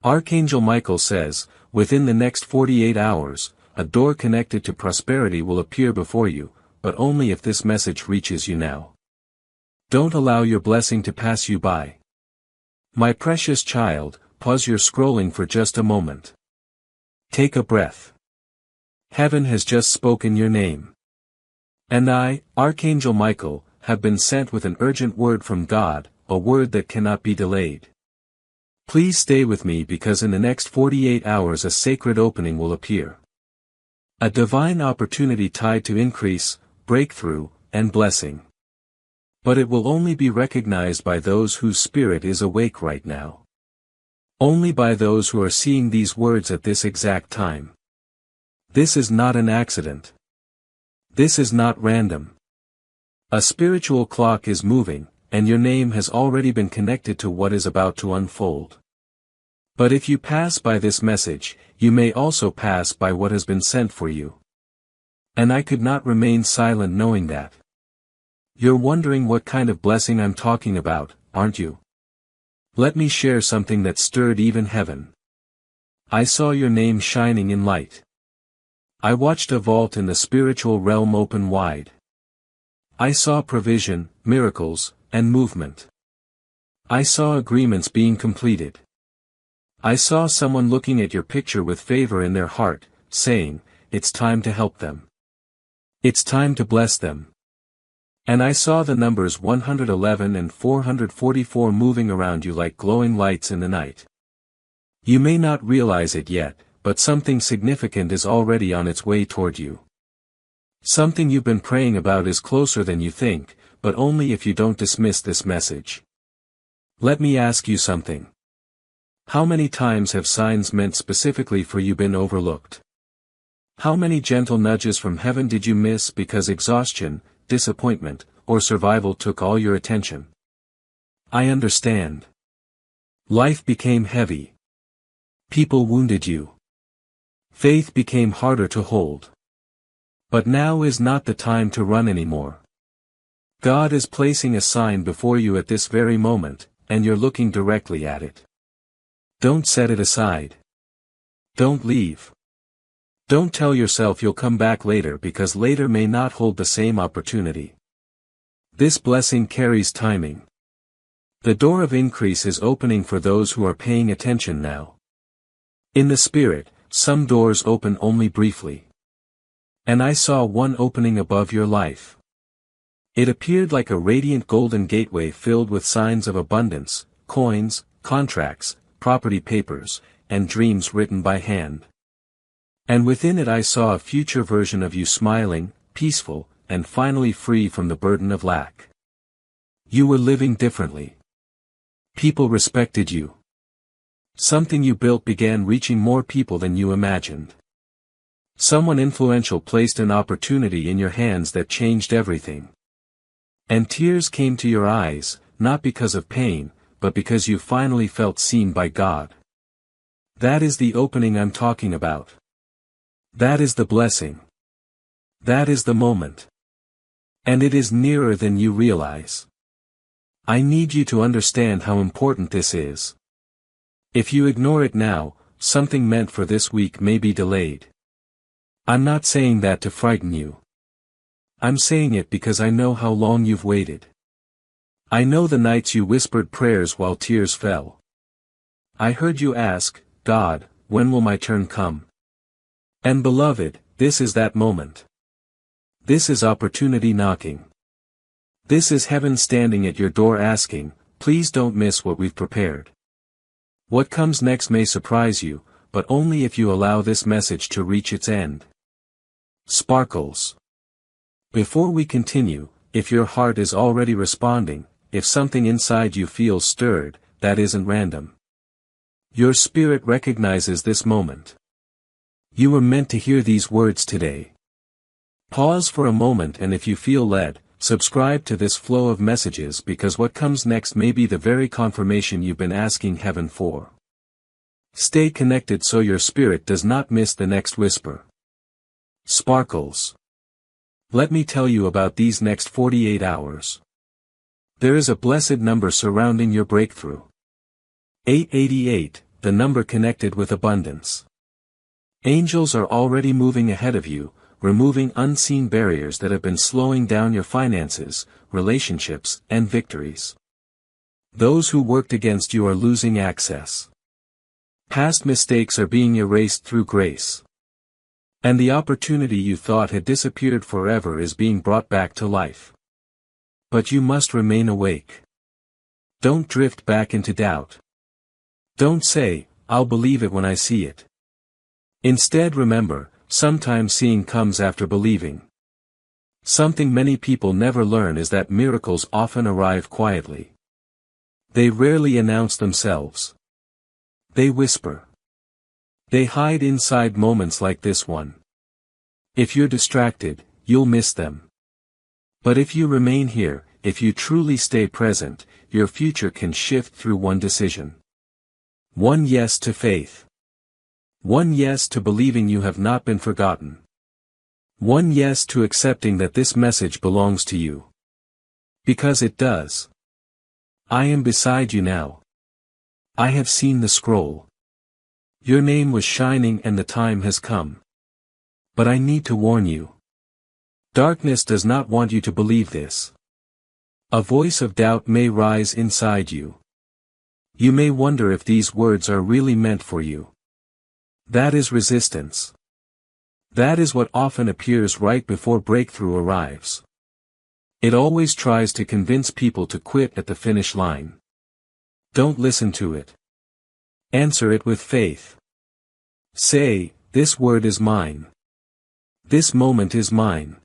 Archangel Michael says, within the next 48 hours, a door connected to prosperity will appear before you, but only if this message reaches you now. Don't allow your blessing to pass you by. My precious child, pause your scrolling for just a moment. Take a breath. Heaven has just spoken your name. And I, Archangel Michael, have been sent with an urgent word from God, a word that cannot be delayed. Please stay with me because in the next 48 hours a sacred opening will appear. A divine opportunity tied to increase, breakthrough, and blessing. But it will only be recognized by those whose spirit is awake right now. Only by those who are seeing these words at this exact time. This is not an accident. This is not random. A spiritual clock is moving, and your name has already been connected to what is about to unfold. But if you pass by this message, you may also pass by what has been sent for you. And I could not remain silent knowing that. You're wondering what kind of blessing I'm talking about, aren't you? Let me share something that stirred even heaven. I saw your name shining in light. I watched a vault in the spiritual realm open wide. I saw provision, miracles, and movement. I saw agreements being completed. I saw someone looking at your picture with favor in their heart, saying, it's time to help them. It's time to bless them. And I saw the numbers 111 and 444 moving around you like glowing lights in the night. You may not realize it yet, but something significant is already on its way toward you. Something you've been praying about is closer than you think, but only if you don't dismiss this message. Let me ask you something. How many times have signs meant specifically for you been overlooked? How many gentle nudges from heaven did you miss because exhaustion, disappointment, or survival took all your attention? I understand. Life became heavy. People wounded you. Faith became harder to hold. But now is not the time to run anymore. God is placing a sign before you at this very moment, and you're looking directly at it. Don't set it aside. Don't leave. Don't tell yourself you'll come back later because later may not hold the same opportunity. This blessing carries timing. The door of increase is opening for those who are paying attention now. In the spirit, some doors open only briefly. And I saw one opening above your life. It appeared like a radiant golden gateway filled with signs of abundance, coins, contracts, property papers, and dreams written by hand. And within it I saw a future version of you smiling, peaceful, and finally free from the burden of lack. You were living differently. People respected you. Something you built began reaching more people than you imagined. Someone influential placed an opportunity in your hands that changed everything. And tears came to your eyes, not because of pain, but because you finally felt seen by God. That is the opening I'm talking about. That is the blessing. That is the moment. And it is nearer than you realize. I need you to understand how important this is. If you ignore it now, something meant for this week may be delayed. I'm not saying that to frighten you. I'm saying it because I know how long you've waited. I know the nights you whispered prayers while tears fell. I heard you ask, God, when will my turn come? And beloved, this is that moment. This is opportunity knocking. This is heaven standing at your door asking, please don't miss what we've prepared. What comes next may surprise you, but only if you allow this message to reach its end. Sparkles. Before we continue, if your heart is already responding, if something inside you feels stirred, that isn't random. Your spirit recognizes this moment. You were meant to hear these words today. Pause for a moment, and if you feel led, subscribe to this flow of messages because what comes next may be the very confirmation you've been asking heaven for. Stay connected so your spirit does not miss the next whisper. Sparkles. Let me tell you about these next 48 hours. There is a blessed number surrounding your breakthrough. 888, the number connected with abundance. Angels are already moving ahead of you, removing unseen barriers that have been slowing down your finances, relationships, and victories. Those who worked against you are losing access. Past mistakes are being erased through grace. And the opportunity you thought had disappeared forever is being brought back to life. But you must remain awake. Don't drift back into doubt. Don't say, "I'll believe it when I see it." Instead, remember, sometimes seeing comes after believing. Something many people never learn is that miracles often arrive quietly. They rarely announce themselves. They whisper. They hide inside moments like this one. If you're distracted, you'll miss them. But if you remain here, if you truly stay present, your future can shift through one decision. One yes to faith. One yes to believing you have not been forgotten. One yes to accepting that this message belongs to you. Because it does. I am beside you now. I have seen the scroll. Your name was shining and the time has come. But I need to warn you. Darkness does not want you to believe this. A voice of doubt may rise inside you. You may wonder if these words are really meant for you. That is resistance. That is what often appears right before breakthrough arrives. It always tries to convince people to quit at the finish line. Don't listen to it. Answer it with faith. Say, "This word is mine. This moment is mine.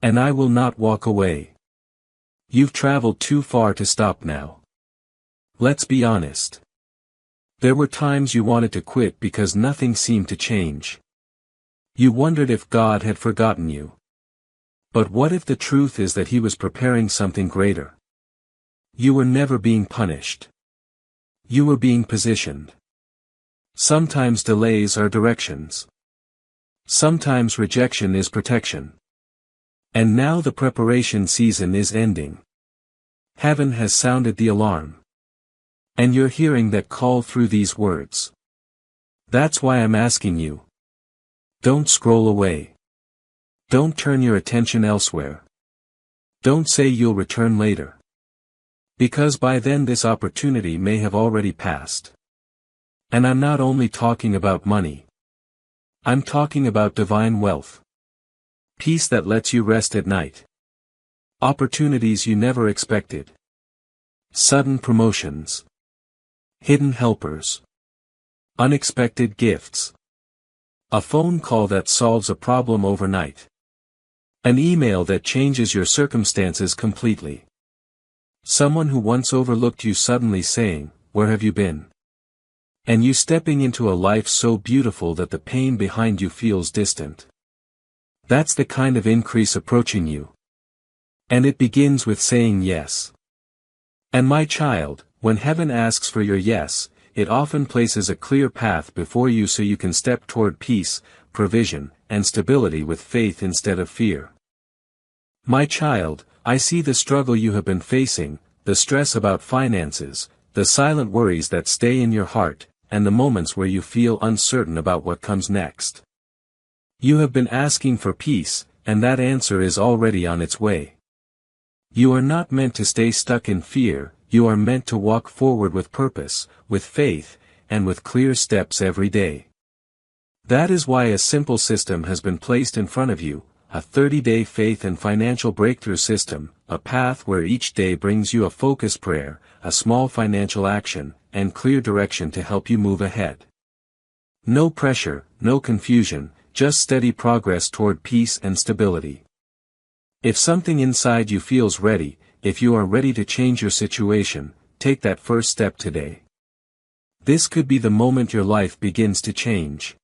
And I will not walk away." You've traveled too far to stop now. Let's be honest. There were times you wanted to quit because nothing seemed to change. You wondered if God had forgotten you. But what if the truth is that He was preparing something greater? You were never being punished. You were being positioned. Sometimes delays are directions. Sometimes rejection is protection. And now the preparation season is ending. Heaven has sounded the alarm. And you're hearing that call through these words. That's why I'm asking you. Don't scroll away. Don't turn your attention elsewhere. Don't say you'll return later. Because by then this opportunity may have already passed. And I'm not only talking about money. I'm talking about divine wealth. Peace that lets you rest at night. Opportunities you never expected. Sudden promotions. Hidden helpers. Unexpected gifts. A phone call that solves a problem overnight. An email that changes your circumstances completely. Someone who once overlooked you suddenly saying, "Where have you been?" And you stepping into a life so beautiful that the pain behind you feels distant. That's the kind of increase approaching you. And it begins with saying yes. And my child, when heaven asks for your yes, it often places a clear path before you so you can step toward peace, provision, and stability with faith instead of fear. My child, I see the struggle you have been facing, the stress about finances, the silent worries that stay in your heart, and the moments where you feel uncertain about what comes next. You have been asking for peace, and that answer is already on its way. You are not meant to stay stuck in fear, you are meant to walk forward with purpose, with faith, and with clear steps every day. That is why a simple system has been placed in front of you, a 30-day faith and financial breakthrough system, a path where each day brings you a focused prayer, a small financial action, and clear direction to help you move ahead. No pressure, no confusion, just steady progress toward peace and stability. If something inside you feels ready, if you are ready to change your situation, take that first step today. This could be the moment your life begins to change.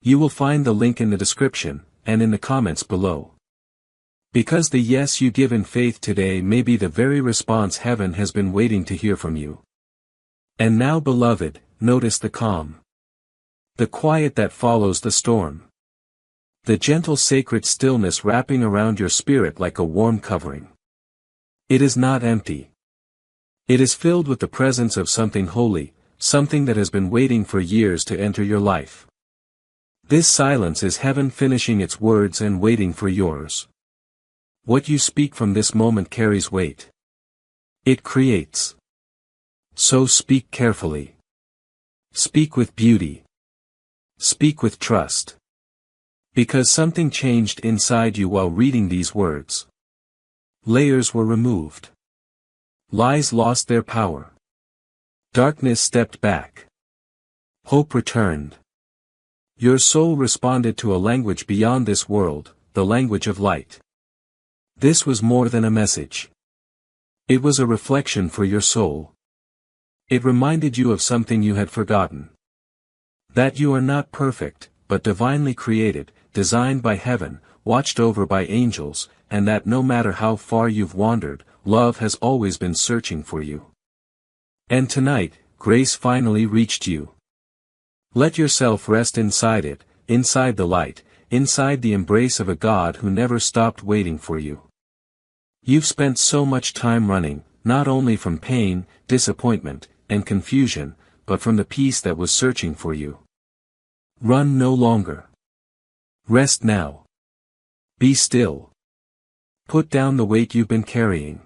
You will find the link in the description, and in the comments below. Because the yes you give in faith today may be the very response heaven has been waiting to hear from you. And now, beloved, notice the calm. The quiet that follows the storm. The gentle sacred stillness wrapping around your spirit like a warm covering. It is not empty. It is filled with the presence of something holy, something that has been waiting for years to enter your life. This silence is heaven finishing its words and waiting for yours. What you speak from this moment carries weight. It creates. So speak carefully. Speak with beauty. Speak with trust. Because something changed inside you while reading these words. Layers were removed. Lies lost their power. Darkness stepped back. Hope returned. Your soul responded to a language beyond this world, the language of light. This was more than a message. It was a reflection for your soul. It reminded you of something you had forgotten. That you are not perfect, but divinely created, designed by heaven, watched over by angels, and that no matter how far you've wandered, love has always been searching for you. And tonight, grace finally reached you. Let yourself rest inside it, inside the light, inside the embrace of a God who never stopped waiting for you. You've spent so much time running, not only from pain, disappointment, and confusion, but from the peace that was searching for you. Run no longer. Rest now. Be still. Put down the weight you've been carrying.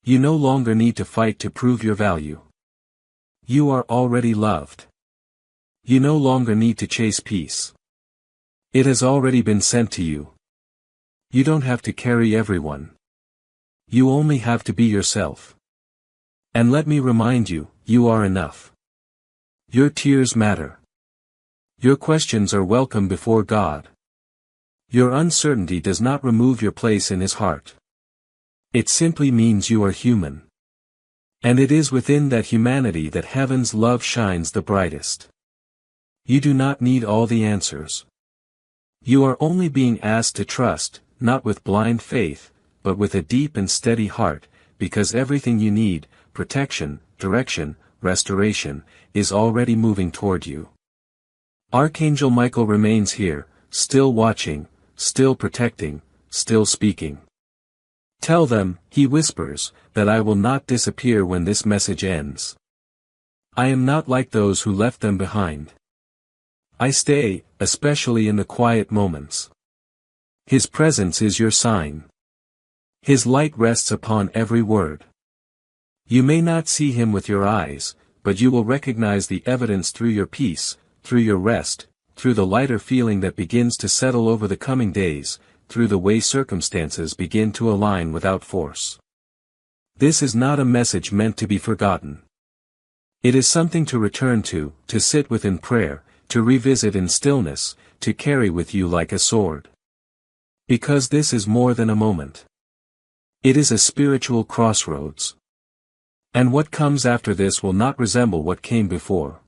You no longer need to fight to prove your value. You are already loved. You no longer need to chase peace. It has already been sent to you. You don't have to carry everyone. You only have to be yourself. And let me remind you, you are enough. Your tears matter. Your questions are welcome before God. Your uncertainty does not remove your place in His heart. It simply means you are human. And it is within that humanity that heaven's love shines the brightest. You do not need all the answers. You are only being asked to trust, not with blind faith, but with a deep and steady heart, because everything you need, protection, direction, restoration, is already moving toward you. Archangel Michael remains here, still watching, still protecting, still speaking. Tell them, he whispers, that I will not disappear when this message ends. I am not like those who left them behind. I stay, especially in the quiet moments. His presence is your sign. His light rests upon every word. You may not see Him with your eyes, but you will recognize the evidence through your peace, through your rest, through the lighter feeling that begins to settle over the coming days, through the way circumstances begin to align without force. This is not a message meant to be forgotten. It is something to return to sit with in prayer, to revisit in stillness, to carry with you like a sword. Because this is more than a moment. It is a spiritual crossroads. And what comes after this will not resemble what came before.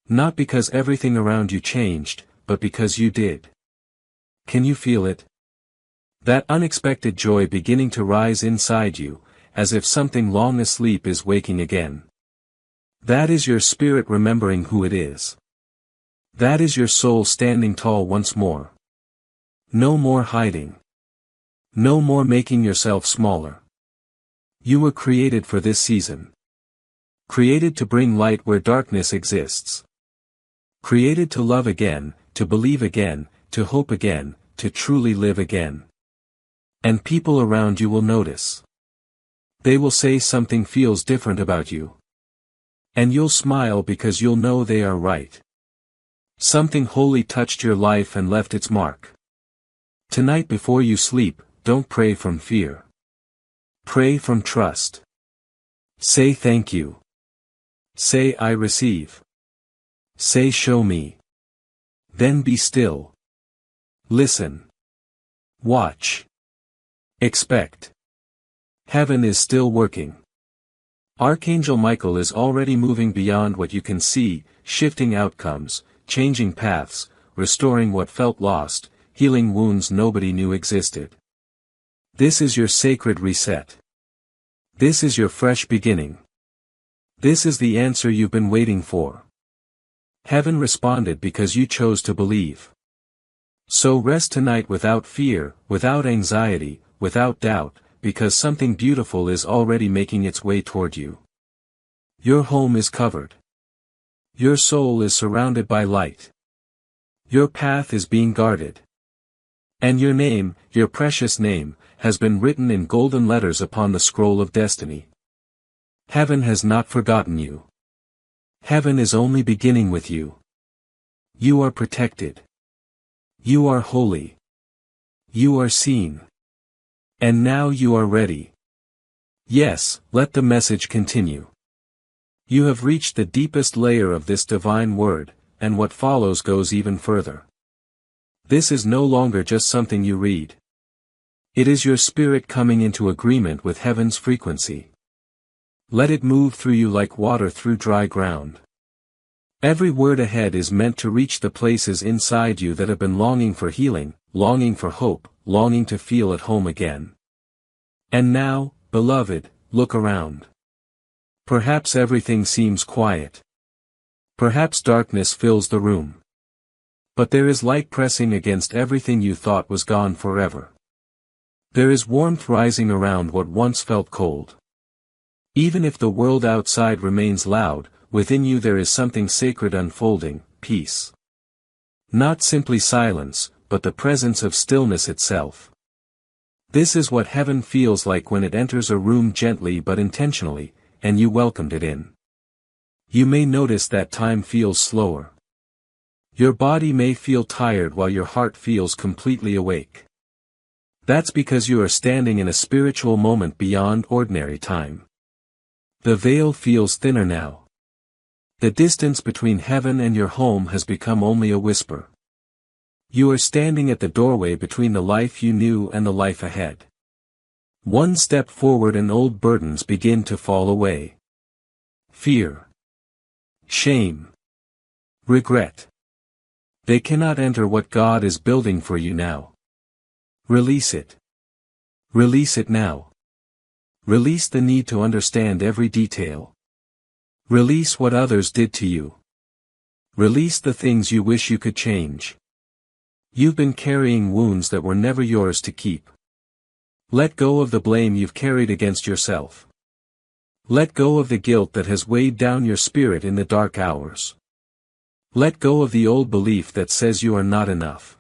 Not because everything around you changed, but because you did. Can you feel it? That unexpected joy beginning to rise inside you, as if something long asleep is waking again. That is your spirit remembering who it is. That is your soul standing tall once more. No more hiding. No more making yourself smaller. You were created for this season. Created to bring light where darkness exists. Created to love again, to believe again, to hope again, to truly live again. And people around you will notice. They will say something feels different about you. And you'll smile because you'll know they are right. Something holy touched your life and left its mark. Tonight before you sleep, don't pray from fear. Pray from trust. Say thank you. Say I receive. Say show me. Then be still. Listen. Watch. Expect. Heaven is still working. Archangel Michael is already moving beyond what you can see, shifting outcomes, changing paths, restoring what felt lost, healing wounds nobody knew existed. This is your sacred reset. This is your fresh beginning. This is the answer you've been waiting for. Heaven responded because you chose to believe. So rest tonight without fear, without anxiety, without doubt, because something beautiful is already making its way toward you. Your home is covered. Your soul is surrounded by light. Your path is being guarded. And your name, your precious name, has been written in golden letters upon the scroll of destiny. Heaven has not forgotten you. Heaven is only beginning with you. You are protected. You are holy. You are seen. And now you are ready. Yes, let the message continue. You have reached the deepest layer of this divine word, and what follows goes even further. This is no longer just something you read. It is your spirit coming into agreement with heaven's frequency. Let it move through you like water through dry ground. Every word ahead is meant to reach the places inside you that have been longing for healing, longing for hope, longing to feel at home again. And now, beloved, look around. Perhaps everything seems quiet. Perhaps darkness fills the room. But there is light pressing against everything you thought was gone forever. There is warmth rising around what once felt cold. Even if the world outside remains loud, within you there is something sacred unfolding, peace. Not simply silence, but the presence of stillness itself. This is what heaven feels like when it enters a room gently but intentionally, and you welcomed it in. You may notice that time feels slower. Your body may feel tired while your heart feels completely awake. That's because you are standing in a spiritual moment beyond ordinary time. The veil feels thinner now. The distance between heaven and your home has become only a whisper. You are standing at the doorway between the life you knew and the life ahead. One step forward and old burdens begin to fall away. Fear. Shame. Regret. They cannot enter what God is building for you now. Release it. Release it now. Release the need to understand every detail. Release what others did to you. Release the things you wish you could change. You've been carrying wounds that were never yours to keep. Let go of the blame you've carried against yourself. Let go of the guilt that has weighed down your spirit in the dark hours. Let go of the old belief that says you are not enough.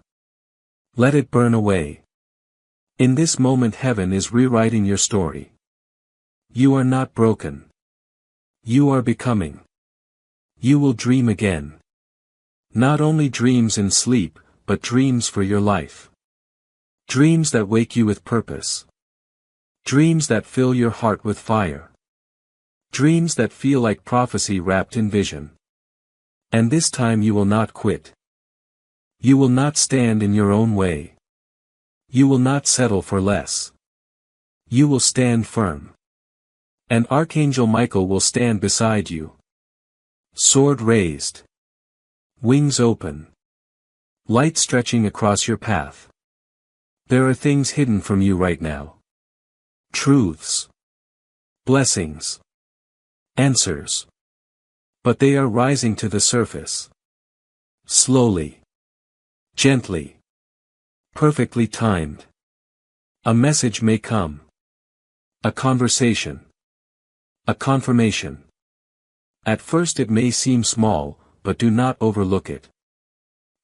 Let it burn away. In this moment heaven is rewriting your story. You are not broken. You are becoming. You will dream again. Not only dreams in sleep, but dreams for your life. Dreams that wake you with purpose. Dreams that fill your heart with fire. Dreams that feel like prophecy wrapped in vision. And this time you will not quit. You will not stand in your own way. You will not settle for less. You will stand firm. And Archangel Michael will stand beside you. Sword raised. Wings open. Light stretching across your path. There are things hidden from you right now. Truths. Blessings. Answers. But they are rising to the surface. Slowly. Gently. Perfectly timed. A message may come. A conversation. A confirmation. At first it may seem small, but do not overlook it.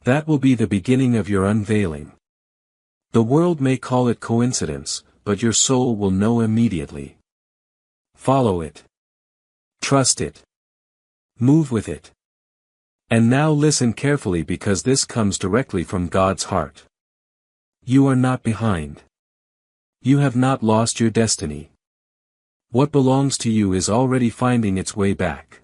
That will be the beginning of your unveiling. The world may call it coincidence, but your soul will know immediately. Follow it. Trust it. Move with it. And now listen carefully because this comes directly from God's heart. You are not behind. You have not lost your destiny. What belongs to you is already finding its way back.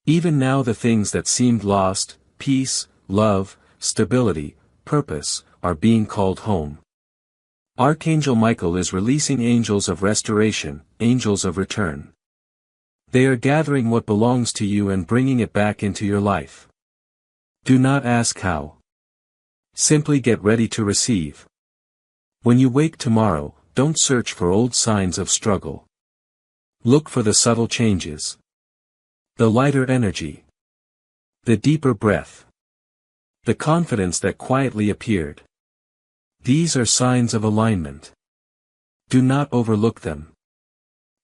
Even now the things that seemed lost, peace, love, stability, purpose, are being called home. Archangel Michael is releasing angels of restoration, angels of return. They are gathering what belongs to you and bringing it back into your life. Do not ask how. Simply get ready to receive. When you wake tomorrow, don't search for old signs of struggle. Look for the subtle changes. The lighter energy. The deeper breath. The confidence that quietly appeared. These are signs of alignment. Do not overlook them.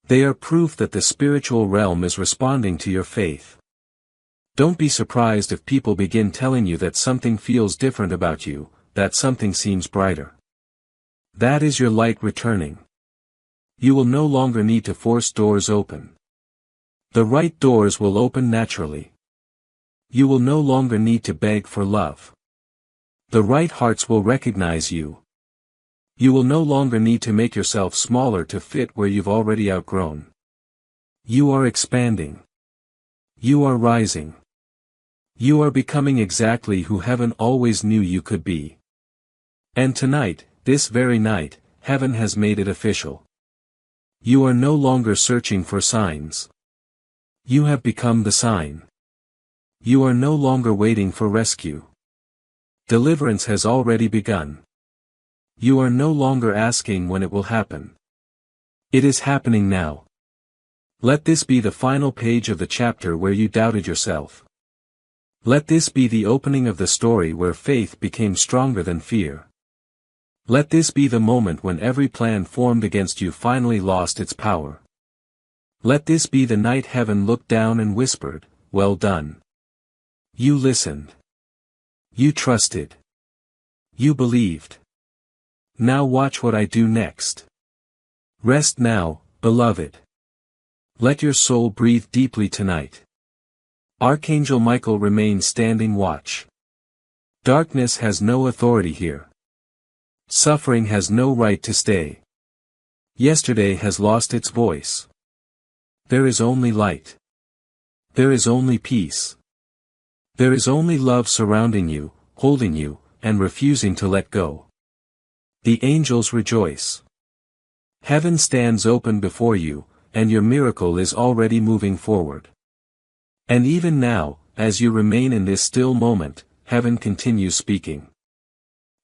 They are proof that the spiritual realm is responding to your faith. Don't be surprised if people begin telling you that something feels different about you, that something seems brighter. That is your light returning. You will no longer need to force doors open. The right doors will open naturally. You will no longer need to beg for love. The right hearts will recognize you. You will no longer need to make yourself smaller to fit where you've already outgrown. You are expanding. You are rising. You are becoming exactly who heaven always knew you could be. And tonight, this very night, heaven has made it official. You are no longer searching for signs. You have become the sign. You are no longer waiting for rescue. Deliverance has already begun. You are no longer asking when it will happen. It is happening now. Let this be the final page of the chapter where you doubted yourself. Let this be the opening of the story where faith became stronger than fear. Let this be the moment when every plan formed against you finally lost its power. Let this be the night heaven looked down and whispered, "Well done." You listened. You trusted. You believed. Now watch what I do next. Rest now, beloved. Let your soul breathe deeply tonight. Archangel Michael remains standing watch. Darkness has no authority here. Suffering has no right to stay. Yesterday has lost its voice. There is only light. There is only peace. There is only love surrounding you, holding you, and refusing to let go. The angels rejoice. Heaven stands open before you, and your miracle is already moving forward. And even now, as you remain in this still moment, heaven continues speaking.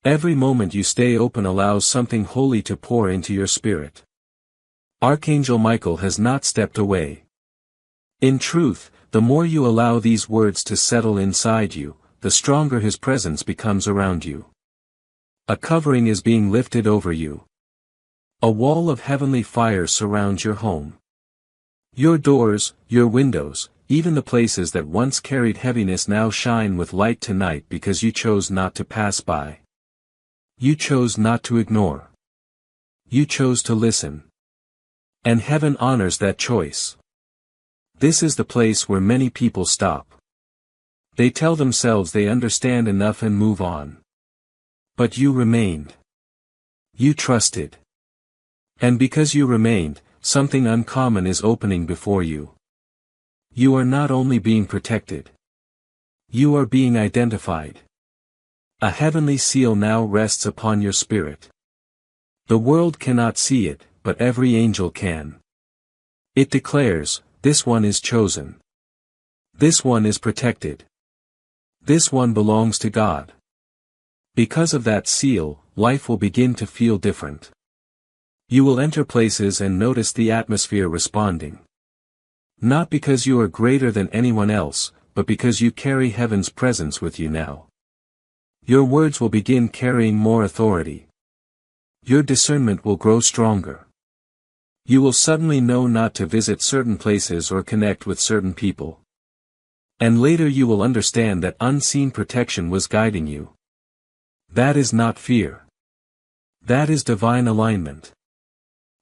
Every moment you stay open allows something holy to pour into your spirit. Archangel Michael has not stepped away. In truth, the more you allow these words to settle inside you, the stronger his presence becomes around you. A covering is being lifted over you. A wall of heavenly fire surrounds your home. Your doors, your windows, even the places that once carried heaviness now shine with light tonight because you chose not to pass by. You chose not to ignore. You chose to listen. And heaven honors that choice. This is the place where many people stop. They tell themselves they understand enough and move on. But you remained. You trusted. And because you remained, something uncommon is opening before you. You are not only being protected. You are being identified. A heavenly seal now rests upon your spirit. The world cannot see it, but every angel can. It declares, "This one is chosen. This one is protected. This one belongs to God." Because of that seal, life will begin to feel different. You will enter places and notice the atmosphere responding. Not because you are greater than anyone else, but because you carry heaven's presence with you now. Your words will begin carrying more authority. Your discernment will grow stronger. You will suddenly know not to visit certain places or connect with certain people. And later you will understand that unseen protection was guiding you. That is not fear. That is divine alignment.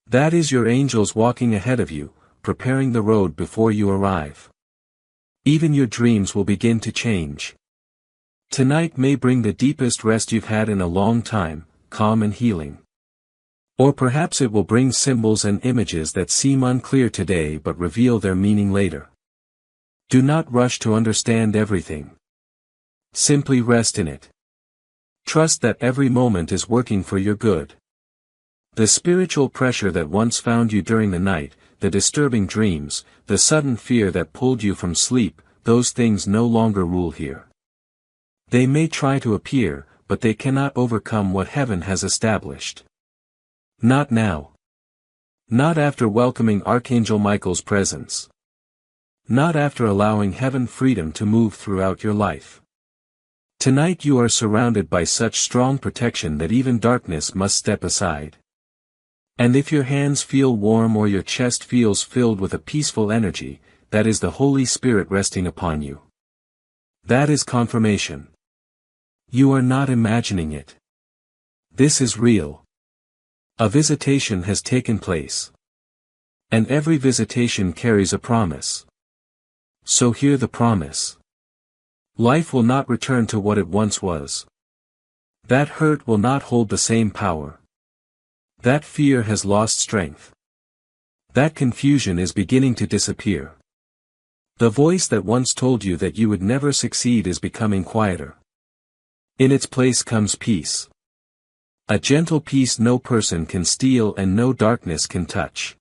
That is your angels walking ahead of you, preparing the road before you arrive. Even your dreams will begin to change. Tonight may bring the deepest rest you've had in a long time, calm and healing. Or perhaps it will bring symbols and images that seem unclear today but reveal their meaning later. Do not rush to understand everything. Simply rest in it. Trust that every moment is working for your good. The spiritual pressure that once found you during the night, the disturbing dreams, the sudden fear that pulled you from sleep, those things no longer rule here. They may try to appear, but they cannot overcome what heaven has established. Not now. Not after welcoming Archangel Michael's presence. Not after allowing heaven freedom to move throughout your life. Tonight you are surrounded by such strong protection that even darkness must step aside. And if your hands feel warm or your chest feels filled with a peaceful energy, that is the Holy Spirit resting upon you. That is confirmation. You are not imagining it. This is real. A visitation has taken place. And every visitation carries a promise. So hear the promise. Life will not return to what it once was. That hurt will not hold the same power. That fear has lost strength. That confusion is beginning to disappear. The voice that once told you that you would never succeed is becoming quieter. In its place comes peace. A gentle peace no person can steal and no darkness can touch.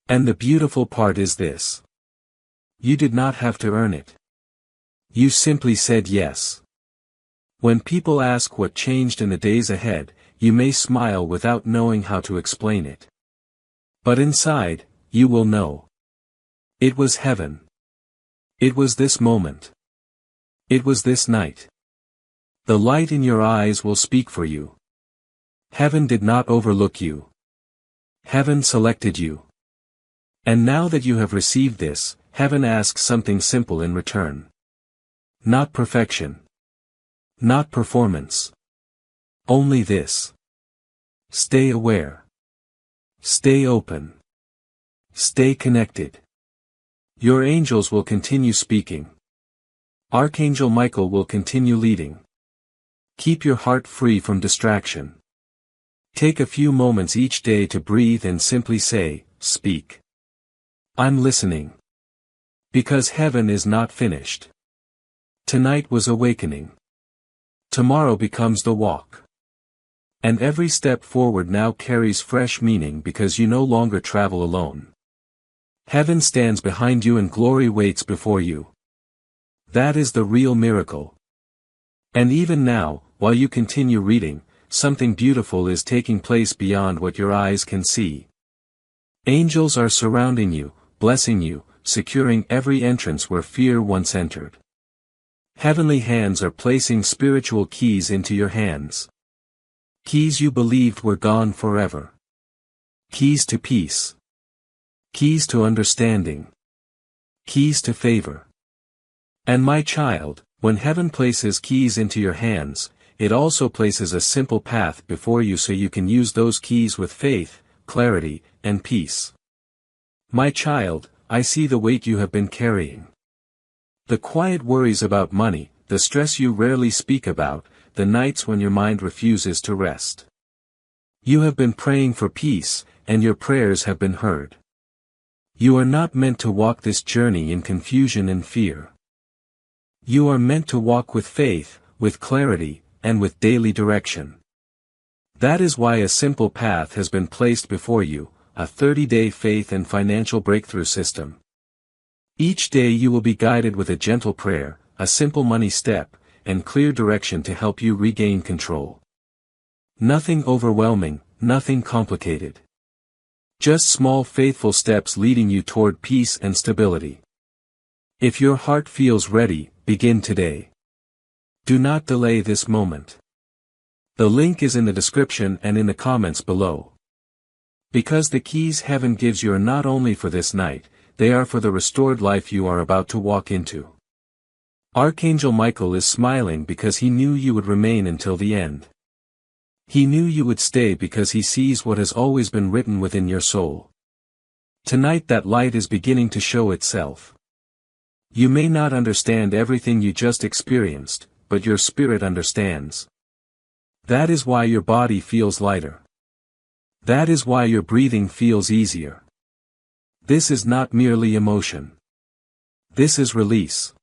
And the beautiful part is this. You did not have to earn it. You simply said yes. When people ask what changed in the days ahead, you may smile without knowing how to explain it. But inside, you will know. It was heaven. It was this moment. It was this night. The light in your eyes will speak for you. Heaven did not overlook you. Heaven selected you. And now that you have received this, heaven asks something simple in return. Not perfection. Not performance. Only this. Stay aware. Stay open. Stay connected. Your angels will continue speaking. Archangel Michael will continue leading. Keep your heart free from distraction. Take a few moments each day to breathe and simply say, speak. I'm listening. Because heaven is not finished. Tonight was awakening. Tomorrow becomes the walk. And every step forward now carries fresh meaning because you no longer travel alone. Heaven stands behind you and glory waits before you. That is the real miracle. And even now, while you continue reading, something beautiful is taking place beyond what your eyes can see. Angels are surrounding you, blessing you, securing every entrance where fear once entered. Heavenly hands are placing spiritual keys into your hands. Keys you believed were gone forever. Keys to peace. Keys to understanding. Keys to favor. And my child, when heaven places keys into your hands, it also places a simple path before you so you can use those keys with faith, clarity, and peace. My child, I see the weight you have been carrying. The quiet worries about money, the stress you rarely speak about, the nights when your mind refuses to rest. You have been praying for peace, and your prayers have been heard. You are not meant to walk this journey in confusion and fear. You are meant to walk with faith, with clarity, and with daily direction. That is why a simple path has been placed before you, a 30-day faith and financial breakthrough system. Each day you will be guided with a gentle prayer, a simple money step, and clear direction to help you regain control. Nothing overwhelming, nothing complicated. Just small faithful steps leading you toward peace and stability. If your heart feels ready, begin today. Do not delay this moment. The link is in the description and in the comments below. Because the keys heaven gives you are not only for this night, they are for the restored life you are about to walk into. Archangel Michael is smiling because he knew you would remain until the end. He knew you would stay because he sees what has always been written within your soul. Tonight that light is beginning to show itself. You may not understand everything you just experienced, but your spirit understands. That is why your body feels lighter. That is why your breathing feels easier. This is not merely emotion. This is release.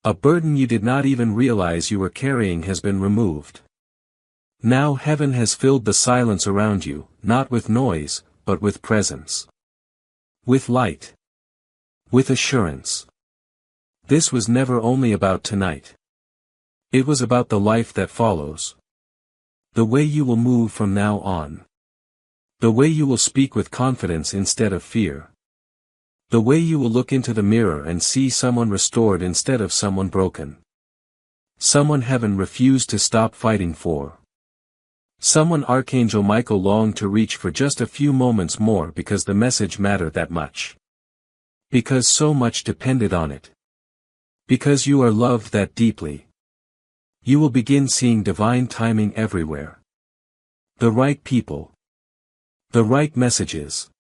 A burden you did not even realize you were carrying has been removed. Now heaven has filled the silence around you, not with noise, but with presence. With light. With assurance. This was never only about tonight. It was about the life that follows. The way you will move from now on. The way you will speak with confidence instead of fear. The way you will look into the mirror and see someone restored instead of someone broken. Someone heaven refused to stop fighting for. Someone Archangel Michael longed to reach for just a few moments more because the message mattered that much. Because so much depended on it. Because you are loved that deeply. You will begin seeing divine timing everywhere. The right people. The right messages.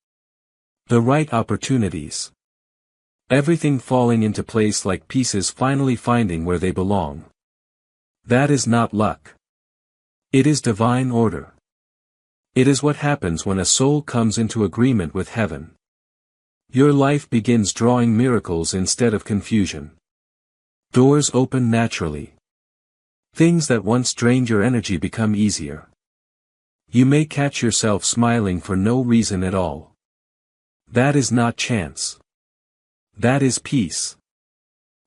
The right opportunities. Everything falling into place like pieces finally finding where they belong. That is not luck. It is divine order. It is what happens when a soul comes into agreement with heaven. Your life begins drawing miracles instead of confusion. Doors open naturally. Things that once drained your energy become easier. You may catch yourself smiling for no reason at all. That is not chance. That is peace.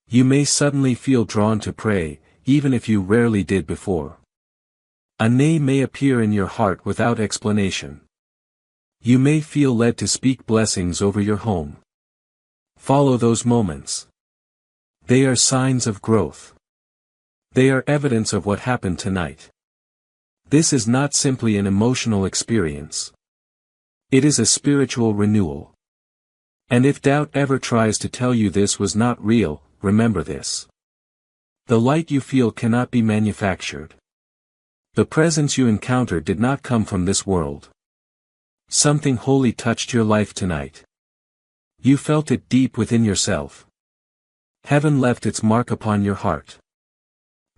You may suddenly feel drawn to pray, even if you rarely did before. A name may appear in your heart without explanation. You may feel led to speak blessings over your home. Follow those moments. They are signs of growth. They are evidence of what happened tonight. This is not simply an emotional experience. It is a spiritual renewal. And if doubt ever tries to tell you this was not real, remember this. The light you feel cannot be manufactured. The presence you encountered did not come from this world. Something holy touched your life tonight. You felt it deep within yourself. Heaven left its mark upon your heart.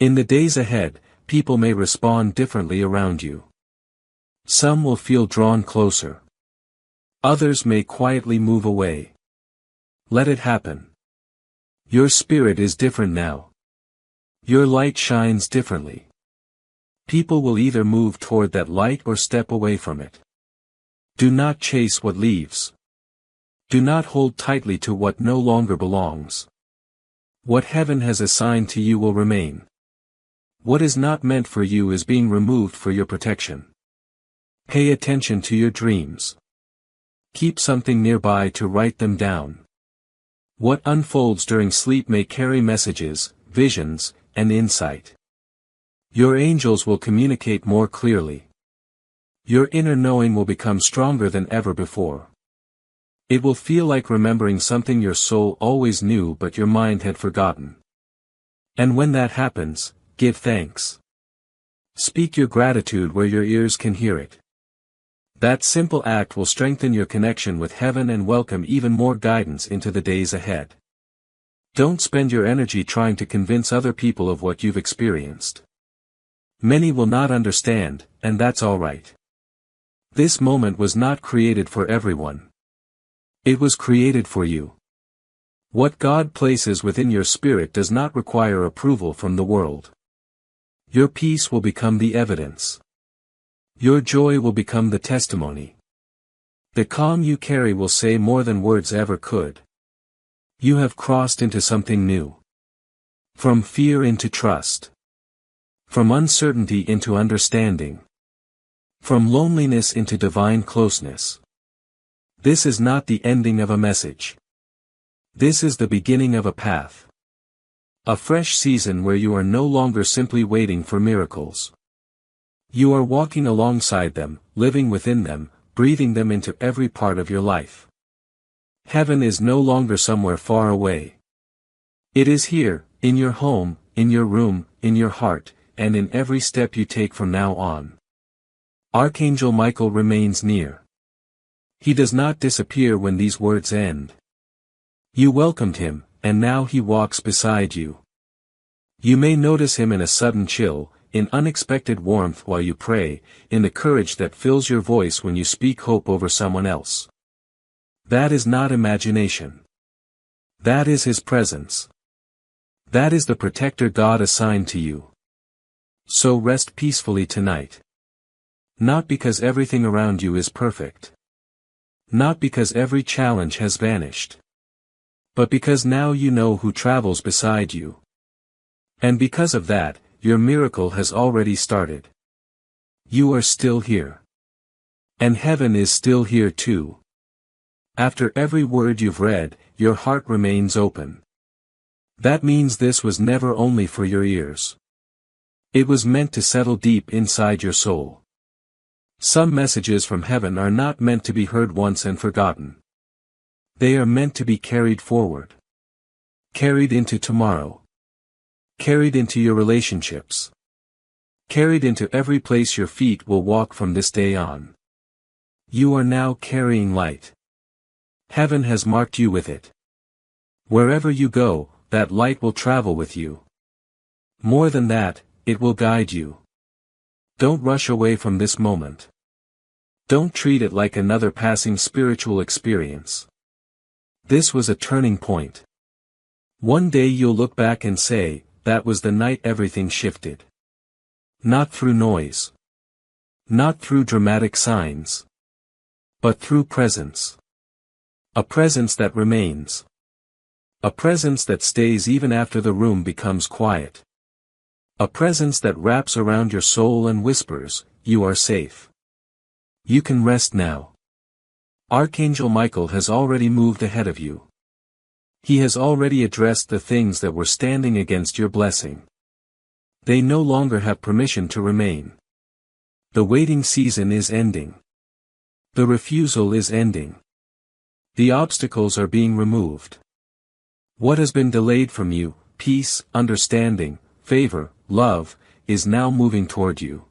In the days ahead, people may respond differently around you. Some will feel drawn closer. Others may quietly move away. Let it happen. Your spirit is different now. Your light shines differently. People will either move toward that light or step away from it. Do not chase what leaves. Do not hold tightly to what no longer belongs. What heaven has assigned to you will remain. What is not meant for you is being removed for your protection. Pay attention to your dreams. Keep something nearby to write them down. What unfolds during sleep may carry messages, visions, and insight. Your angels will communicate more clearly. Your inner knowing will become stronger than ever before. It will feel like remembering something your soul always knew but your mind had forgotten. And when that happens, give thanks. Speak your gratitude where your ears can hear it. That simple act will strengthen your connection with heaven and welcome even more guidance into the days ahead. Don't spend your energy trying to convince other people of what you've experienced. Many will not understand, and that's all right. This moment was not created for everyone. It was created for you. What God places within your spirit does not require approval from the world. Your peace will become the evidence. Your joy will become the testimony. The calm you carry will say more than words ever could. You have crossed into something new. From fear into trust. From uncertainty into understanding. From loneliness into divine closeness. This is not the ending of a message. This is the beginning of a path. A fresh season where you are no longer simply waiting for miracles. You are walking alongside them, living within them, breathing them into every part of your life. Heaven is no longer somewhere far away. It is here, in your home, in your room, in your heart, and in every step you take from now on. Archangel Michael remains near. He does not disappear when these words end. You welcomed him, and now he walks beside you. You may notice him in a sudden chill, in unexpected warmth while you pray, in the courage that fills your voice when you speak hope over someone else. That is not imagination. That is his presence. That is the protector God assigned to you. So rest peacefully tonight. Not because everything around you is perfect. Not because every challenge has vanished. But because now you know who travels beside you. And because of that, your miracle has already started. You are still here. And heaven is still here too. After every word you've read, your heart remains open. That means this was never only for your ears. It was meant to settle deep inside your soul. Some messages from heaven are not meant to be heard once and forgotten. They are meant to be carried forward. Carried into tomorrow. Carried into your relationships. Carried into every place your feet will walk from this day on. You are now carrying light. Heaven has marked you with it. Wherever you go, that light will travel with you. More than that, it will guide you. Don't rush away from this moment. Don't treat it like another passing spiritual experience. This was a turning point. One day you'll look back and say, that was the night everything shifted. Not through noise. Not through dramatic signs. But through presence. A presence that remains. A presence that stays even after the room becomes quiet. A presence that wraps around your soul and whispers, you are safe. You can rest now. Archangel Michael has already moved ahead of you. He has already addressed the things that were standing against your blessing. They no longer have permission to remain. The waiting season is ending. The refusal is ending. The obstacles are being removed. What has been delayed from you, peace, understanding, favor, love, is now moving toward you.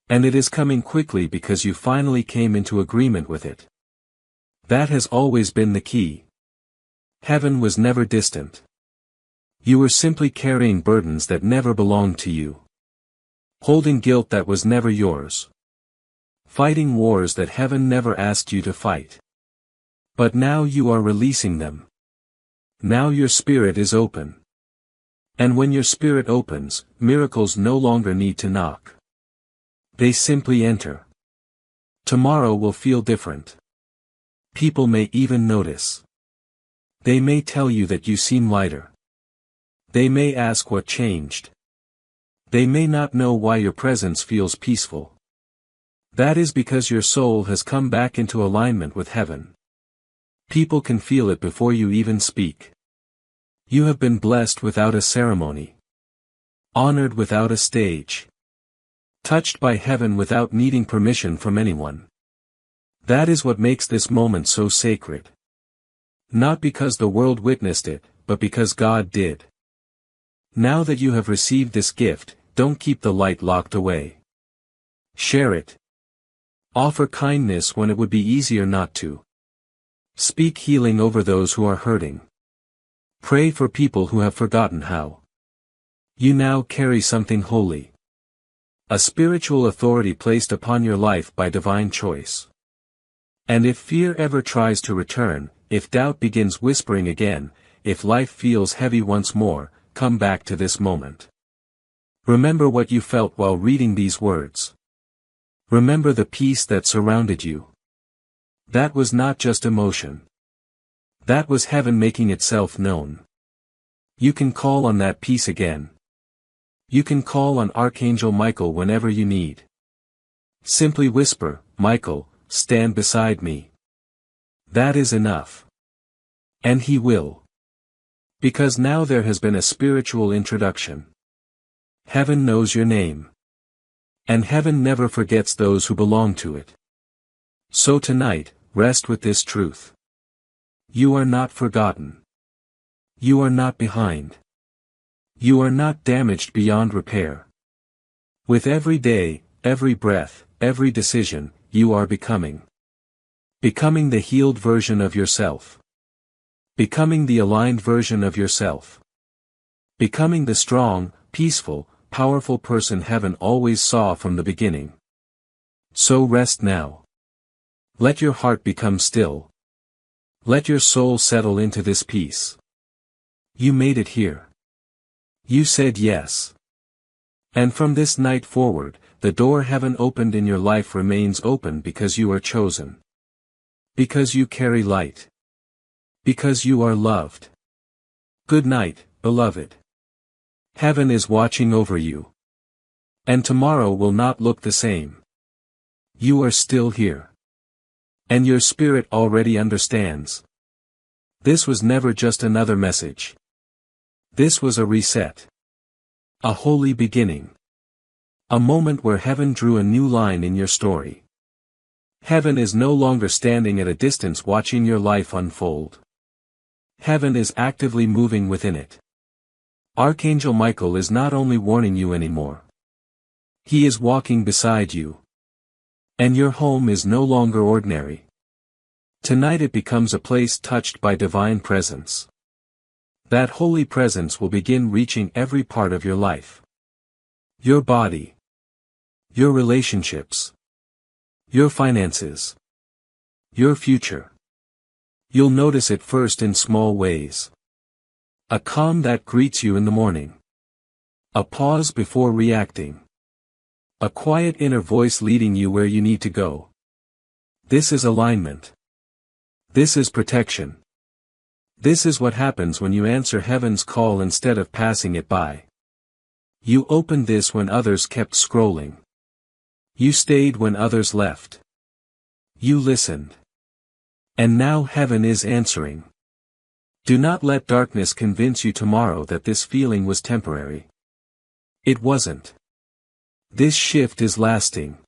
And it is coming quickly because you finally came into agreement with it. That has always been the key. Heaven was never distant. You were simply carrying burdens that never belonged to you. Holding guilt that was never yours. Fighting wars that heaven never asked you to fight. But now you are releasing them. Now your spirit is open. And when your spirit opens, miracles no longer need to knock. They simply enter. Tomorrow will feel different. People may even notice. They may tell you that you seem lighter. They may ask what changed. They may not know why your presence feels peaceful. That is because your soul has come back into alignment with heaven. People can feel it before you even speak. You have been blessed without a ceremony. Honored without a stage. Touched by heaven without needing permission from anyone. That is what makes this moment so sacred. Not because the world witnessed it, but because God did. Now that you have received this gift, don't keep the light locked away. Share it. Offer kindness when it would be easier not to. Speak healing over those who are hurting. Pray for people who have forgotten how. You now carry something holy. A spiritual authority placed upon your life by divine choice. And if fear ever tries to return, if doubt begins whispering again, if life feels heavy once more, come back to this moment. Remember what you felt while reading these words. Remember the peace that surrounded you. That was not just emotion. That was heaven making itself known. You can call on that peace again. You can call on Archangel Michael whenever you need. Simply whisper, Michael, stand beside me. That is enough. And he will. Because now there has been a spiritual introduction. Heaven knows your name. And heaven never forgets those who belong to it. So tonight, rest with this truth. You are not forgotten. You are not behind. You are not damaged beyond repair. With every day, every breath, every decision, you are becoming. Becoming the healed version of yourself. Becoming the aligned version of yourself. Becoming the strong, peaceful, powerful person heaven always saw from the beginning. So rest now. Let your heart become still. Let your soul settle into this peace. You made it here. You said yes. And from this night forward, the door heaven opened in your life remains open because you are chosen. Because you carry light. Because you are loved. Good night, beloved. Heaven is watching over you. And tomorrow will not look the same. You are still here. And your spirit already understands. This was never just another message. This was a reset. A holy beginning. A moment where heaven drew a new line in your story. Heaven is no longer standing at a distance watching your life unfold. Heaven is actively moving within it. Archangel Michael is not only warning you anymore. He is walking beside you. And your home is no longer ordinary. Tonight it becomes a place touched by divine presence. That holy presence will begin reaching every part of your life. Your body. Your relationships. Your finances. Your future. You'll notice it first in small ways. A calm that greets you in the morning. A pause before reacting. A quiet inner voice leading you where you need to go. This is alignment. This is protection. This is what happens when you answer heaven's call instead of passing it by. You opened this when others kept scrolling. You stayed when others left. You listened. And now heaven is answering. Do not let darkness convince you tomorrow that this feeling was temporary. It wasn't. This shift is lasting.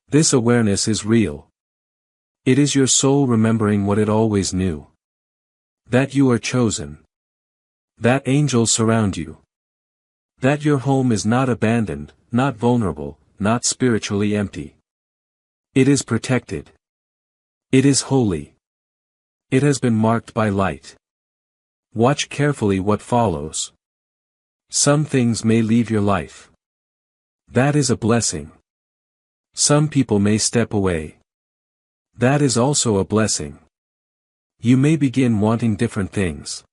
This awareness is real. It is your soul remembering what it always knew. That you are chosen. That angels surround you. That your home is not abandoned, not vulnerable, not spiritually empty. It is protected. It is holy. It has been marked by light. Watch carefully what follows. Some things may leave your life. That is a blessing. Some people may step away. That is also a blessing. You may begin wanting different things.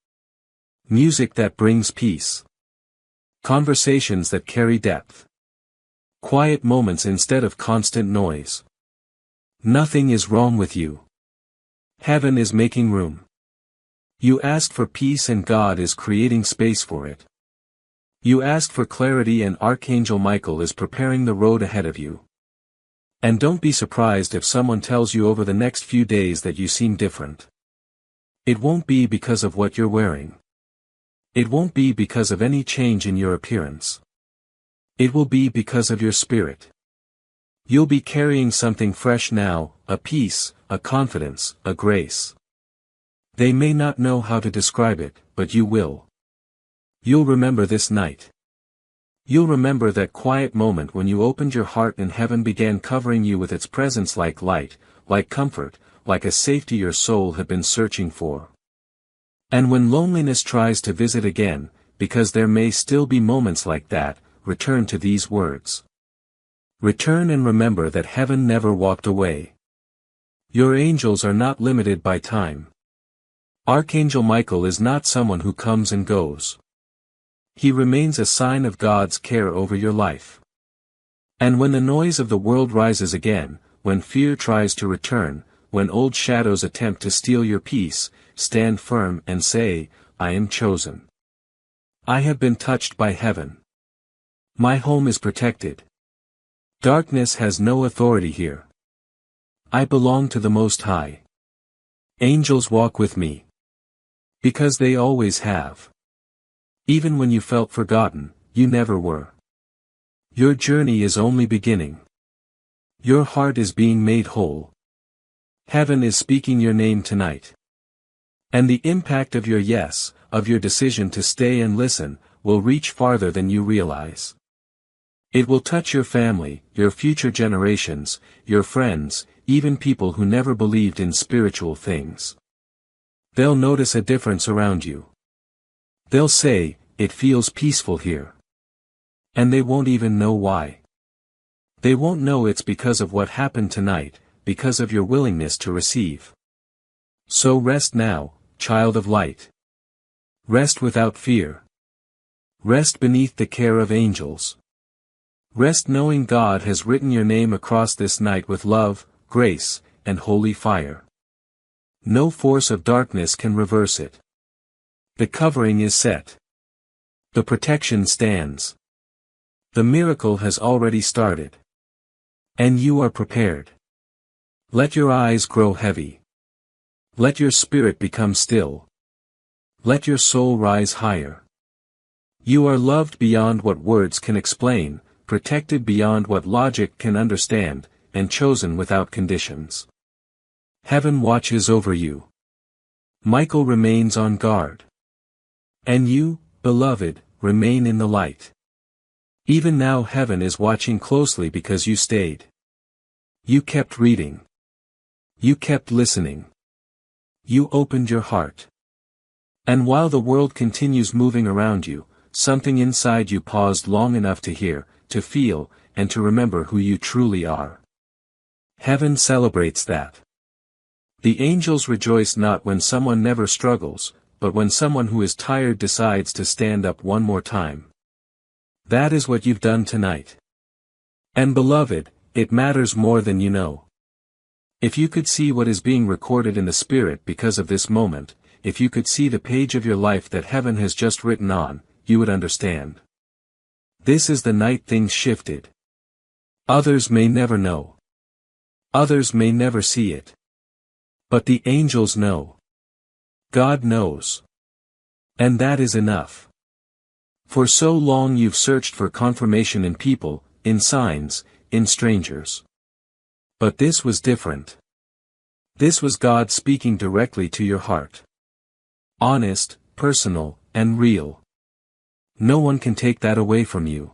Music that brings peace. Conversations that carry depth. Quiet moments instead of constant noise. Nothing is wrong with you. Heaven is making room. You asked for peace and God is creating space for it. You asked for clarity and Archangel Michael is preparing the road ahead of you. And don't be surprised if someone tells you over the next few days that you seem different. It won't be because of what you're wearing. It won't be because of any change in your appearance. It will be because of your spirit. You'll be carrying something fresh now, a peace, a confidence, a grace. They may not know how to describe it, but you will. You'll remember this night. You'll remember that quiet moment when you opened your heart and heaven began covering you with its presence like light, like comfort, like a safety your soul had been searching for. And when loneliness tries to visit again, because there may still be moments like that, return to these words. Return and remember that heaven never walked away. Your angels are not limited by time. Archangel Michael is not someone who comes and goes. He remains a sign of God's care over your life. And when the noise of the world rises again, when fear tries to return, when old shadows attempt to steal your peace, stand firm and say, I am chosen. I have been touched by heaven. My home is protected. Darkness has no authority here. I belong to the Most High. Angels walk with me. Because they always have. Even when you felt forgotten, you never were. Your journey is only beginning. Your heart is being made whole. Heaven is speaking your name tonight. And the impact of your yes, of your decision to stay and listen, will reach farther than you realize. It will touch your family, your future generations, your friends, even people who never believed in spiritual things. They'll notice a difference around you. They'll say, it feels peaceful here. And they won't even know why. They won't know it's because of what happened tonight, because of your willingness to receive. So rest now, child of light. Rest without fear. Rest beneath the care of angels. Rest knowing God has written your name across this night with love, grace, and holy fire. No force of darkness can reverse it. The covering is set. The protection stands. The miracle has already started. And you are prepared. Let your eyes grow heavy. Let your spirit become still. Let your soul rise higher. You are loved beyond what words can explain, protected beyond what logic can understand, and chosen without conditions. Heaven watches over you. Michael remains on guard. And you, beloved, remain in the light. Even now heaven is watching closely because you stayed. You kept reading. You kept listening. You opened your heart. And while the world continues moving around you, something inside you paused long enough to hear, to feel, and to remember who you truly are. Heaven celebrates that. The angels rejoice not when someone never struggles, but when someone who is tired decides to stand up one more time. That is what you've done tonight. And beloved, it matters more than you know. If you could see what is being recorded in the Spirit because of this moment, if you could see the page of your life that heaven has just written on, you would understand. This is the night things shifted. Others may never know. Others may never see it. But the angels know. God knows. And that is enough. For so long you've searched for confirmation in people, in signs, in strangers. But this was different. This was God speaking directly to your heart. Honest, personal, and real. No one can take that away from you.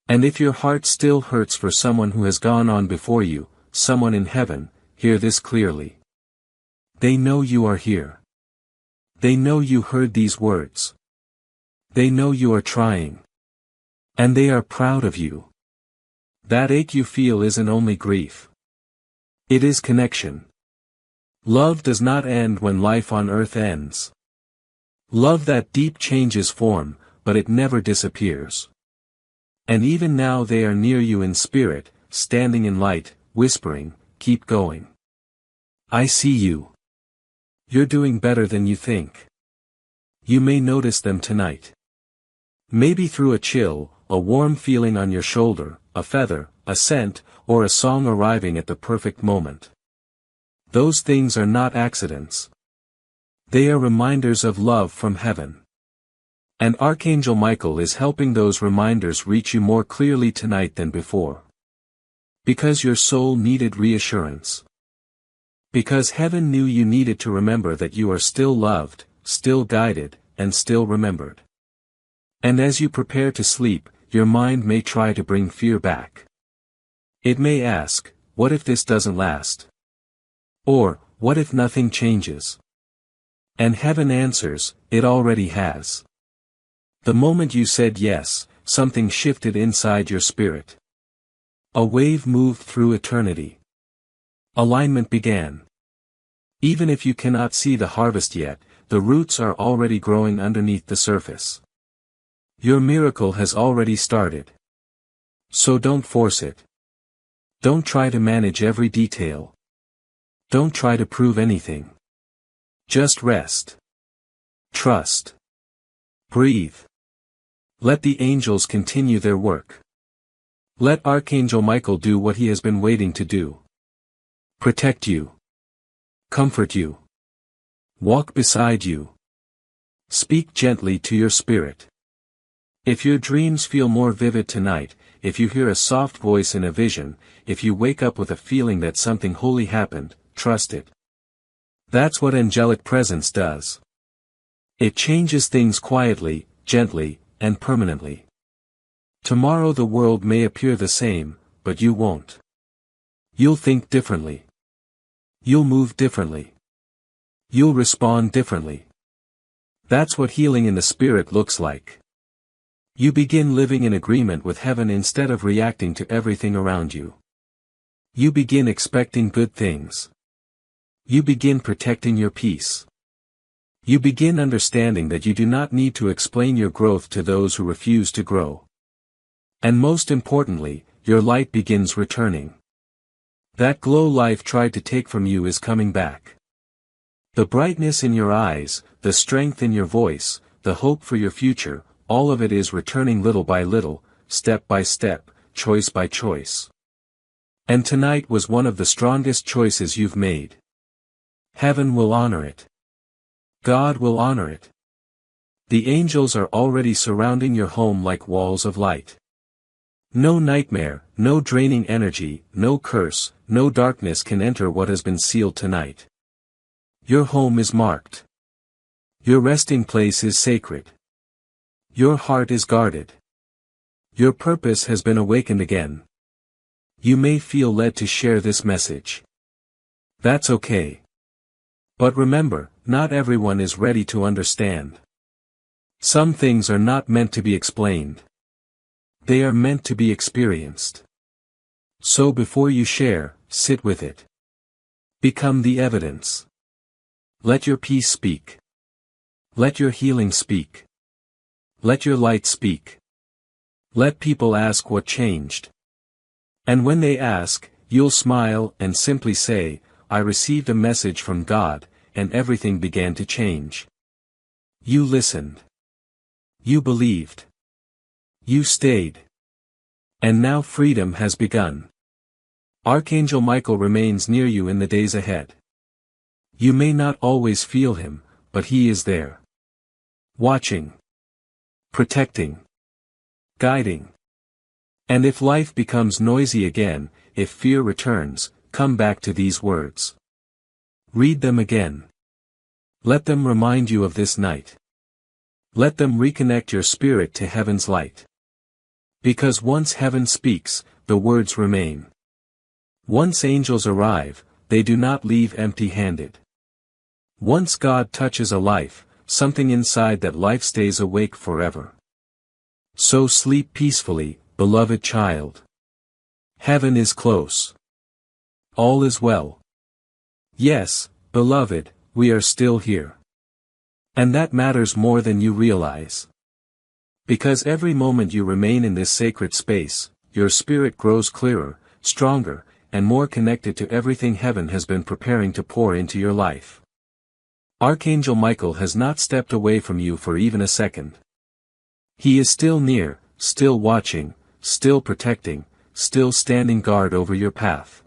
And if your heart still hurts for someone who has gone on before you, someone in heaven, hear this clearly. They know you are here. They know you heard these words. They know you are trying. And they are proud of you. That ache you feel isn't only grief. It is connection. Love does not end when life on earth ends. Love that deep changes form, but it never disappears. And even now they are near you in spirit, standing in light, whispering, keep going. I see you. You're doing better than you think. You may notice them tonight. Maybe through a chill, a warm feeling on your shoulder, a feather, a scent, or a song arriving at the perfect moment. Those things are not accidents. They are reminders of love from heaven. And Archangel Michael is helping those reminders reach you more clearly tonight than before. Because your soul needed reassurance. Because heaven knew you needed to remember that you are still loved, still guided, and still remembered. And as you prepare to sleep, your mind may try to bring fear back. It may ask, what if this doesn't last? Or, what if nothing changes? And heaven answers, it already has. The moment you said yes, something shifted inside your spirit. A wave moved through eternity. Alignment began. Even if you cannot see the harvest yet, the roots are already growing underneath the surface. Your miracle has already started. So don't force it. Don't try to manage every detail. Don't try to prove anything. Just rest. Trust. Breathe. Let the angels continue their work. Let Archangel Michael do what he has been waiting to do. Protect you. Comfort you. Walk beside you. Speak gently to your spirit. If your dreams feel more vivid tonight, if you hear a soft voice in a vision, if you wake up with a feeling that something holy happened, trust it. That's what angelic presence does. It changes things quietly, gently, and permanently. Tomorrow the world may appear the same, but you won't. You'll think differently. You'll move differently. You'll respond differently. That's what healing in the spirit looks like. You begin living in agreement with heaven instead of reacting to everything around you. You begin expecting good things. You begin protecting your peace. You begin understanding that you do not need to explain your growth to those who refuse to grow. And most importantly, your light begins returning. That glow life tried to take from you is coming back. The brightness in your eyes, the strength in your voice, the hope for your future, all of it is returning little by little, step by step, choice by choice. And tonight was one of the strongest choices you've made. Heaven will honor it. God will honor it. The angels are already surrounding your home like walls of light. No nightmare, no draining energy, no curse, no darkness can enter what has been sealed tonight. Your home is marked. Your resting place is sacred. Your heart is guarded. Your purpose has been awakened again. You may feel led to share this message. That's okay. But remember, not everyone is ready to understand. Some things are not meant to be explained. They are meant to be experienced. So before you share, sit with it. Become the evidence. Let your peace speak. Let your healing speak. Let your light speak. Let people ask what changed. And when they ask, you'll smile and simply say, I received a message from God, and everything began to change. You listened. You believed. You stayed. And now freedom has begun. Archangel Michael remains near you in the days ahead. You may not always feel him, but he is there. Watching. Protecting. Guiding. And if life becomes noisy again, if fear returns, come back to these words. Read them again. Let them remind you of this night. Let them reconnect your spirit to heaven's light. Because once heaven speaks, the words remain. Once angels arrive, they do not leave empty-handed. Once God touches a life, something inside that life stays awake forever. So sleep peacefully, beloved child. Heaven is close. All is well. Yes, beloved, we are still here. And that matters more than you realize. Because every moment you remain in this sacred space, your spirit grows clearer, stronger, and more connected to everything heaven has been preparing to pour into your life. Archangel Michael has not stepped away from you for even a second. He is still near, still watching, still protecting, still standing guard over your path.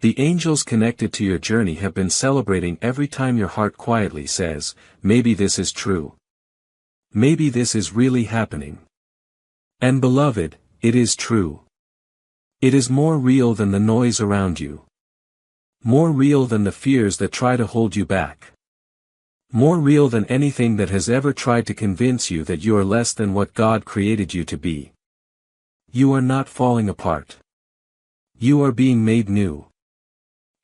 The angels connected to your journey have been celebrating every time your heart quietly says, maybe this is true. Maybe this is really happening. And beloved, it is true. It is more real than the noise around you. More real than the fears that try to hold you back. More real than anything that has ever tried to convince you that you are less than what God created you to be. You are not falling apart. You are being made new.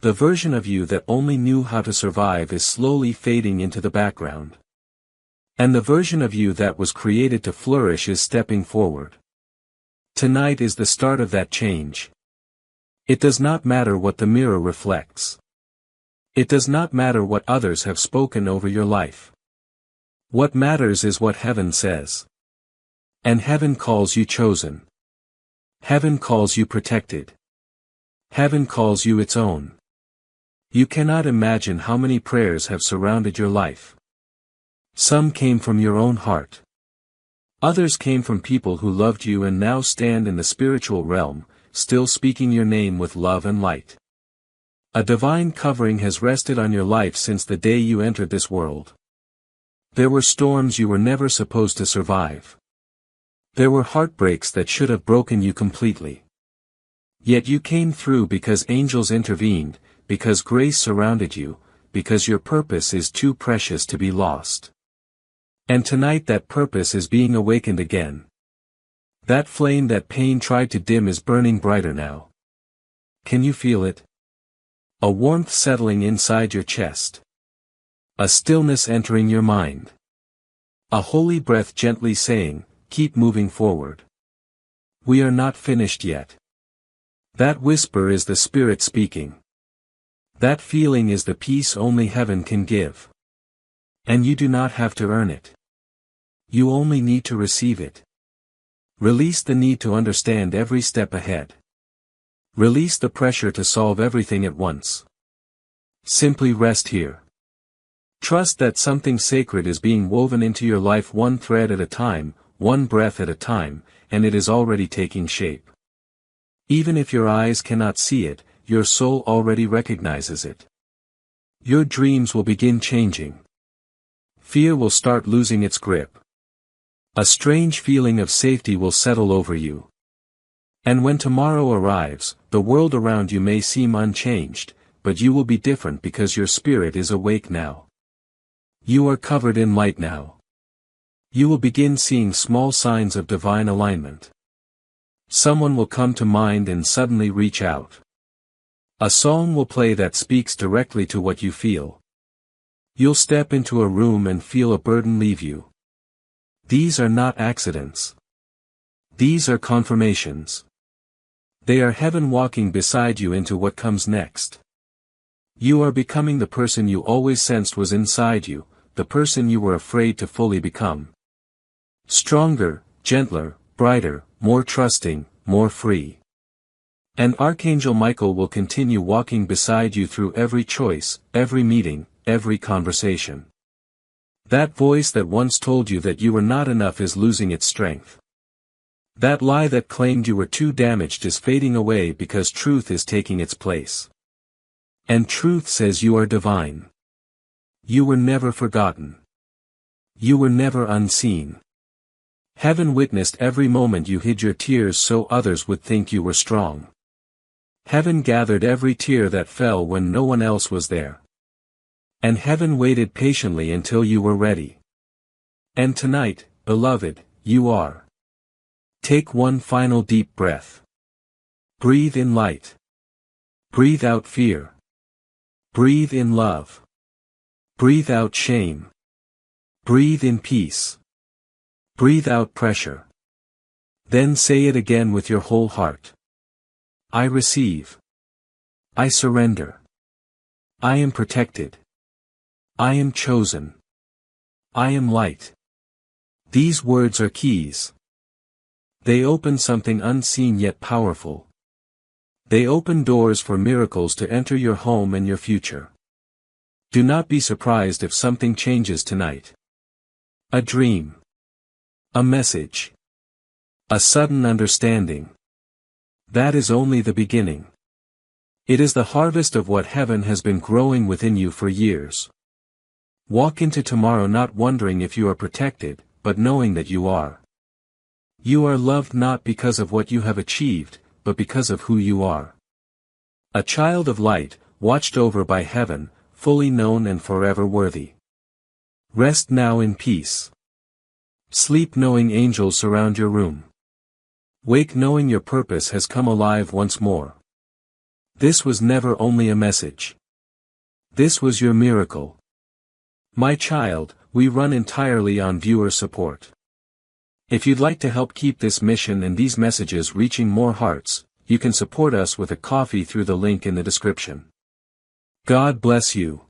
The version of you that only knew how to survive is slowly fading into the background. And the version of you that was created to flourish is stepping forward. Tonight is the start of that change. It does not matter what the mirror reflects. It does not matter what others have spoken over your life. What matters is what heaven says. And heaven calls you chosen. Heaven calls you protected. Heaven calls you its own. You cannot imagine how many prayers have surrounded your life. Some came from your own heart. Others came from people who loved you and now stand in the spiritual realm, still speaking your name with love and light. A divine covering has rested on your life since the day you entered this world. There were storms you were never supposed to survive. There were heartbreaks that should have broken you completely. Yet you came through because angels intervened, because grace surrounded you, because your purpose is too precious to be lost. And tonight that purpose is being awakened again. That flame that pain tried to dim is burning brighter now. Can you feel it? A warmth settling inside your chest. A stillness entering your mind. A holy breath gently saying, keep moving forward. We are not finished yet. That whisper is the Spirit speaking. That feeling is the peace only heaven can give. And you do not have to earn it. You only need to receive it. Release the need to understand every step ahead. Release the pressure to solve everything at once. Simply rest here. Trust that something sacred is being woven into your life one thread at a time, one breath at a time, and it is already taking shape. Even if your eyes cannot see it, your soul already recognizes it. Your dreams will begin changing. Fear will start losing its grip. A strange feeling of safety will settle over you. And when tomorrow arrives, the world around you may seem unchanged, but you will be different because your spirit is awake now. You are covered in light now. You will begin seeing small signs of divine alignment. Someone will come to mind and suddenly reach out. A song will play that speaks directly to what you feel. You'll step into a room and feel a burden leave you. These are not accidents. These are confirmations. They are heaven walking beside you into what comes next. You are becoming the person you always sensed was inside you, the person you were afraid to fully become. Stronger, gentler, brighter, more trusting, more free. And Archangel Michael will continue walking beside you through every choice, every meeting, every conversation. That voice that once told you that you were not enough is losing its strength. That lie that claimed you were too damaged is fading away because truth is taking its place. And truth says you are divine. You were never forgotten. You were never unseen. Heaven witnessed every moment you hid your tears so others would think you were strong. Heaven gathered every tear that fell when no one else was there. And heaven waited patiently until you were ready. And tonight, beloved, you are. Take one final deep breath. Breathe in light. Breathe out fear. Breathe in love. Breathe out shame. Breathe in peace. Breathe out pressure. Then say it again with your whole heart. I receive. I surrender. I am protected. I am chosen. I am light. These words are keys. They open something unseen yet powerful. They open doors for miracles to enter your home and your future. Do not be surprised if something changes tonight. A dream. A message. A sudden understanding. That is only the beginning. It is the harvest of what heaven has been growing within you for years. Walk into tomorrow not wondering if you are protected, but knowing that you are. You are loved not because of what you have achieved, but because of who you are. A child of light, watched over by heaven, fully known and forever worthy. Rest now in peace. Sleep knowing angels surround your room. Wake knowing your purpose has come alive once more. This was never only a message. This was your miracle. My child, we run entirely on viewer support. If you'd like to help keep this mission and these messages reaching more hearts, you can support us with a coffee through the link in the description. God bless you.